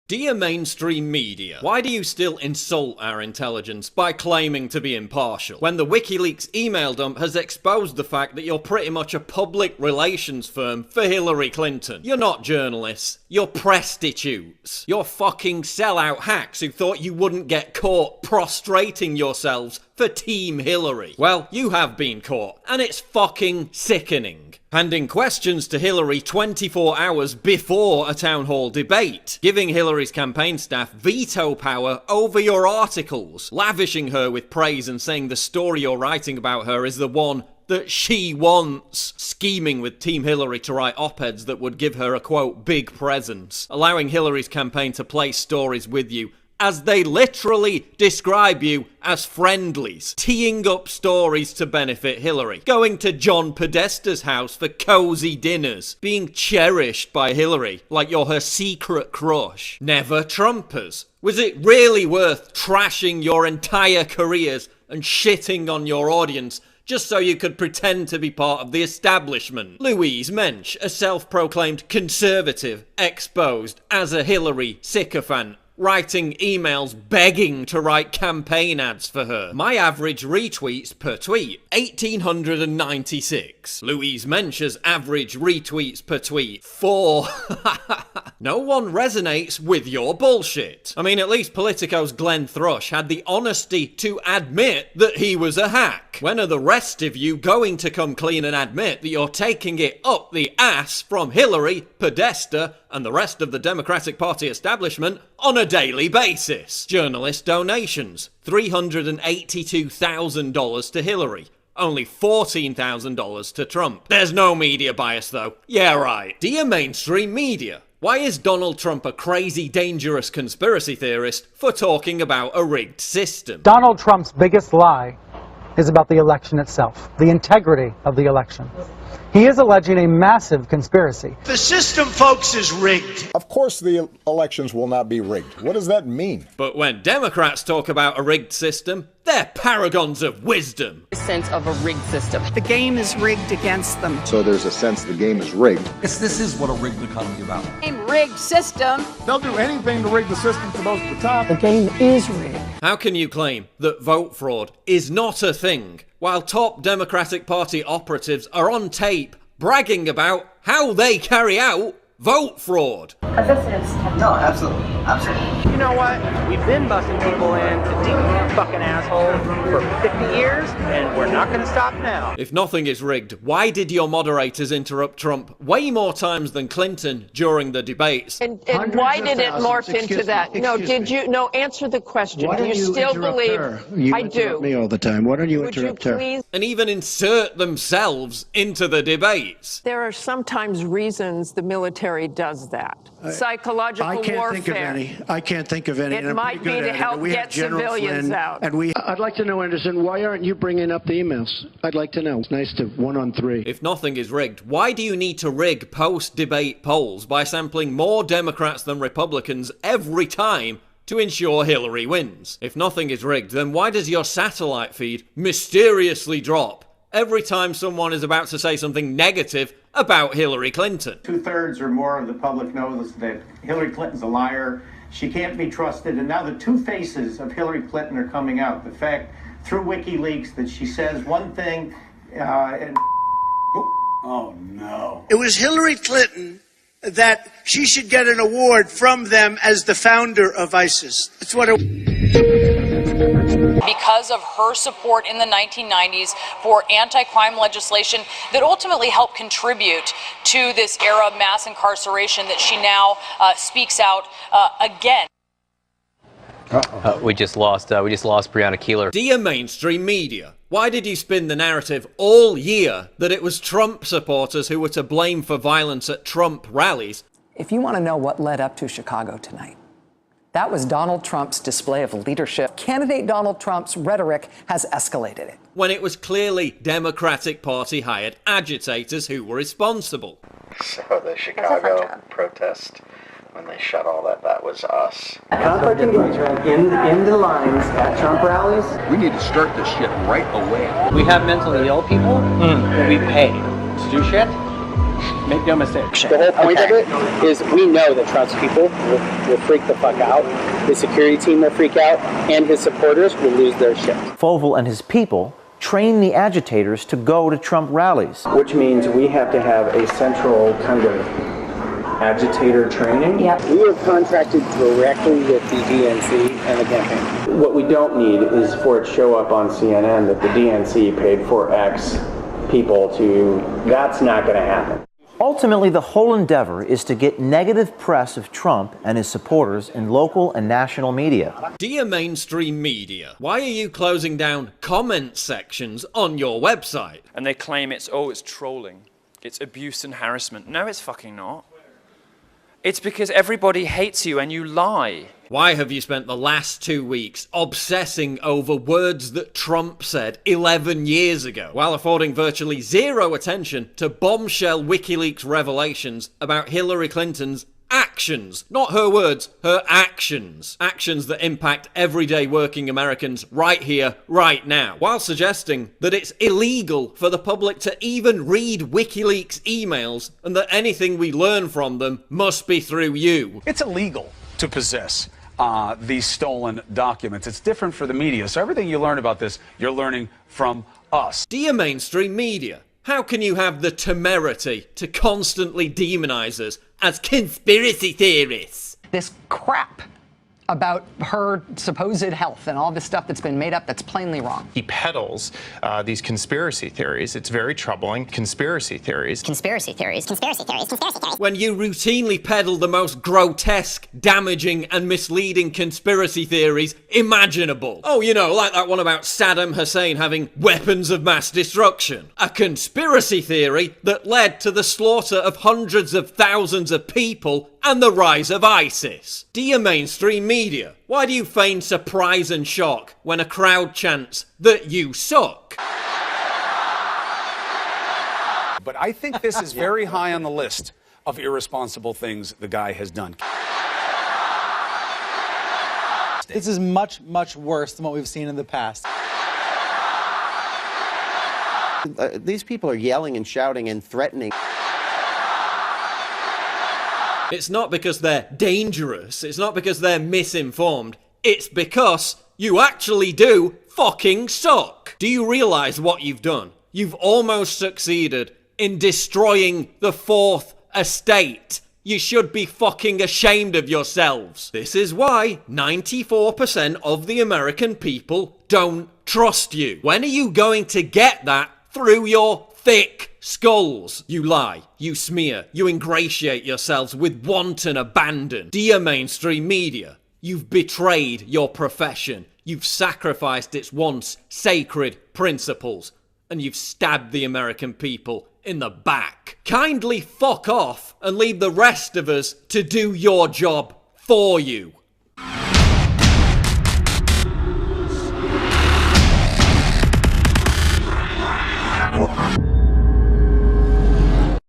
Dear mainstream media, why do you still insult our intelligence by claiming to be impartial, when the WikiLeaks email dump has exposed the fact that you're pretty much a public relations firm for Hillary Clinton? You're not journalists, you're prostitutes. You're fucking sellout hacks who thought you wouldn't get caught prostrating yourselves for Team Hillary. Well, you have been caught, and it's fucking sickening. Handing questions to Hillary 24 hours before a town hall debate, giving Hillary's campaign staff veto power over your articles, lavishing her with praise and saying the story you're writing about her is the one that she wants, scheming with Team Hillary to write op-eds that would give her a quote big presence, allowing Hillary's campaign to play stories with you as they literally describe you as friendlies, teeing up stories to benefit Hillary, going to John Podesta's house for cozy dinners, being cherished by Hillary like you're her secret crush. Never Trumpers. Was it really worth trashing your entire careers and shitting on your audience just so you could pretend to be part of the establishment? Louise Mensch, a self-proclaimed conservative, exposed as a Hillary sycophant, writing emails begging to write campaign ads for her. My average retweets per tweet, 1,896. Louise Mensch's average retweets per tweet, 4. No one resonates with your bullshit. I mean, at least Politico's Glenn Thrush had the honesty to admit that he was a hack. When are the rest of you going to come clean and admit that you're taking it up the ass from Hillary, Podesta, and the rest of the Democratic Party establishment on a daily basis? Journalist donations, $382,000 to Hillary. Only $14,000 to Trump. There's no media bias though. Yeah, right. Dear mainstream media, why is Donald Trump a crazy, dangerous conspiracy theorist for talking about a rigged system? Donald Trump's biggest lie is about the election itself, the integrity of the election. He is alleging a massive conspiracy. The system, folks, is rigged. Of course the elections will not be rigged. What does that mean? But when Democrats talk about a rigged system, they're paragons of wisdom. A sense of a rigged system. The game is rigged against them. So there's a sense the game is rigged. This is what a rigged economy is about. A rigged system. They'll do anything to rig the system for those at the top. The game is rigged. How can you claim that vote fraud is not a thing, while top Democratic Party operatives are on tape bragging about how they carry out vote fraud? No, absolutely. You know what? We've been busting people in to deep fucking assholes for 50 years, and we're not going to stop now. If nothing is rigged, why did your moderators interrupt Trump way more times than Clinton during the debates? And why did it morph into that? No, answer the question. Do you still believe? I do. Me all the time. Why don't you interrupt her? Please? And even insert themselves into the debates. There are sometimes reasons the military does that. Psychological warfare. I can't think of any. It might be to help get civilians out. I'd like to know, Anderson, why aren't you bringing up the emails? I'd like to know. It's nice to 1-on-3. If nothing is rigged, why do you need to rig post-debate polls by sampling more Democrats than Republicans every time to ensure Hillary wins? If nothing is rigged, then why does your satellite feed mysteriously drop every time someone is about to say something negative about Hillary Clinton? 2/3 or more of the public knows that Hillary Clinton's a liar. She can't be trusted. And now the two faces of Hillary Clinton are coming out. The fact through WikiLeaks that she says one thing and... Oh, no. It was Hillary Clinton that she should get an award from them as the founder of ISIS. That's what it... Because of her support in the 1990s for anti-crime legislation that ultimately helped contribute to this era of mass incarceration that she now speaks out again. We just lost Breonna Keeler. Dear mainstream media, why did you spin the narrative all year that it was Trump supporters who were to blame for violence at Trump rallies? If you want to know what led up to Chicago tonight, that was Donald Trump's display of leadership. Candidate Donald Trump's rhetoric has escalated it. When it was clearly Democratic Party hired agitators who were responsible. So the Chicago protest, when they shut all that was us. Conflict engagement in the lines at Trump rallies. We need to start this shit right away. We have mentally ill people that we pay to do shit. Make no mistake. The whole point of it is we know that Trump's people will freak the fuck out. His security team will freak out, and his supporters will lose their shit. Fovel and his people train the agitators to go to Trump rallies. Which means we have to have a central kind of agitator training. Yeah. We are contracted directly with the DNC and the campaign. What we don't need is for it to show up on CNN that the DNC paid for X people to, that's not going to happen. Ultimately, the whole endeavor is to get negative press of Trump and his supporters in local and national media. Dear mainstream media, why are you closing down comment sections on your website? And they claim it's trolling. It's abuse and harassment. No, it's fucking not. It's because everybody hates you and you lie. Why have you spent the last 2 weeks obsessing over words that Trump said 11 years ago, while affording virtually zero attention to bombshell WikiLeaks revelations about Hillary Clinton's actions? Not her words, her actions. Actions that impact everyday working Americans right here, right now, while suggesting that it's illegal for the public to even read WikiLeaks emails and that anything we learn from them must be through you. It's illegal to possess these stolen documents. It's different for the media. So everything you learn about this, you're learning from us. Dear mainstream media, how can you have the temerity to constantly demonize us as conspiracy theorists? This crap about her supposed health and all this stuff that's been made up that's plainly wrong. He peddles these conspiracy theories. It's very troubling. Conspiracy theories. Conspiracy theories. Conspiracy theories. Conspiracy theories. When you routinely peddle the most grotesque, damaging, and misleading conspiracy theories imaginable. Oh, you know, like that one about Saddam Hussein having weapons of mass destruction. A conspiracy theory that led to the slaughter of hundreds of thousands of people and the rise of ISIS. Dear mainstream media, why do you feign surprise and shock when a crowd chants that you suck? But I think this is very high on the list of irresponsible things the guy has done. This is much, much worse than what we've seen in the past. These people are yelling and shouting and threatening. It's not because they're dangerous, it's not because they're misinformed, it's because you actually do fucking suck. Do you realize what you've done? You've almost succeeded in destroying the Fourth Estate. You should be fucking ashamed of yourselves. This is why 94% of the American people don't trust you. When are you going to get that through your thick skulls? You lie, you smear, you ingratiate yourselves with wanton abandon. Dear mainstream media, you've betrayed your profession, you've sacrificed its once sacred principles, and you've stabbed the American people in the back. Kindly fuck off and leave the rest of us to do your job for you.